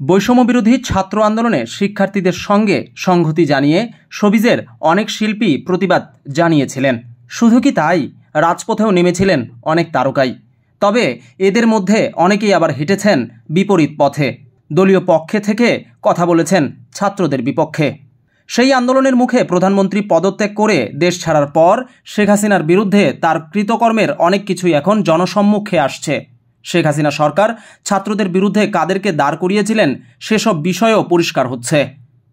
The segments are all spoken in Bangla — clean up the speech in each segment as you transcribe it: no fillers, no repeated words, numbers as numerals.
বৈষম্যবিরোধী ছাত্র আন্দোলনে শিক্ষার্থীদের সঙ্গে সংহতি জানিয়ে শোবিজের অনেক শিল্পী প্রতিবাদ জানিয়েছিলেন। শুধু কি তাই, রাজপথেও নেমেছিলেন অনেক তারকাই। তবে এদের মধ্যে অনেকেই আবার হেঁটেছেন বিপরীত পথে, দলীয় পক্ষে থেকে কথা বলেছেন ছাত্রদের বিপক্ষে। সেই আন্দোলনের মুখে প্রধানমন্ত্রী পদত্যাগ করে দেশ ছাড়ার পর শেখ হাসিনার বিরুদ্ধে তার কৃতকর্মের অনেক কিছুই এখন জনসম্মুখে আসছে। শেখ হাসিনা সরকার ছাত্রদের বিরুদ্ধে কাদেরকে দাঁড় করিয়েছিলেন সেসব বিষয়ও পরিষ্কার হচ্ছে।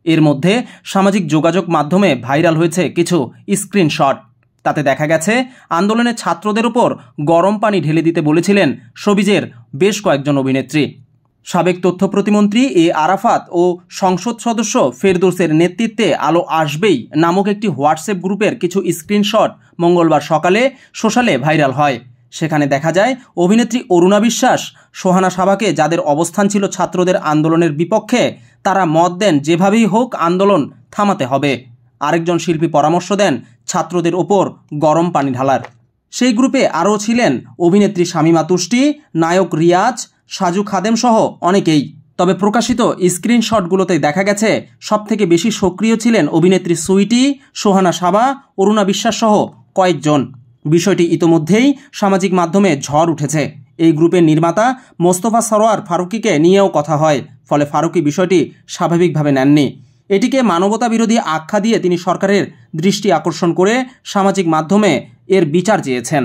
এর মধ্যে সামাজিক যোগাযোগ মাধ্যমে ভাইরাল হয়েছে কিছু স্ক্রিনশট। তাতে দেখা গেছে আন্দোলনে ছাত্রদের উপর গরম পানি ঢেলে দিতে বলেছিলেন শোবিজের বেশ কয়েকজন অভিনেত্রী। সাবেক তথ্য প্রতিমন্ত্রী এ আরাফাত ও সংসদ সদস্য ফেরদৌসের নেতৃত্বে আলো আসবেই নামক একটি হোয়াটসঅ্যাপ গ্রুপের কিছু স্ক্রিনশট মঙ্গলবার সকালে সোশ্যালে ভাইরাল হয়। সেখানে দেখা যায় অভিনেত্রী অরুণা বিশ্বাস সোহানা সাবাকে, যাদের অবস্থান ছিল ছাত্রদের আন্দোলনের বিপক্ষে, তারা মত দেন যেভাবেই হোক আন্দোলন থামাতে হবে। আরেকজন শিল্পী পরামর্শ দেন ছাত্রদের ওপর গরম পানি ঢালার। সেই গ্রুপে আরও ছিলেন অভিনেত্রী শামীমা তুষ্টি, নায়ক রিয়াজ, সাজু খাদেম সহ অনেকেই। তবে প্রকাশিত স্ক্রিনশটগুলোতে দেখা গেছে সবথেকে বেশি সক্রিয় ছিলেন অভিনেত্রী সুইটি, সোহানা সাবা, অরুণা বিশ্বাস সহ কয়েকজন। বিষয়টি ইতোমধ্যেই সামাজিক মাধ্যমে ঝড় উঠেছে। এই গ্রুপের নির্মাতা মোস্তফা সরোয়ার ফারুকীকে নিয়েও কথা হয়, ফলে ফারুকী বিষয়টি স্বাভাবিকভাবে নেননি। এটিকে মানবতা বিরোধী আখ্যা দিয়ে তিনি সরকারের দৃষ্টি আকর্ষণ করে সামাজিক মাধ্যমে এর বিচার চেয়েছেন।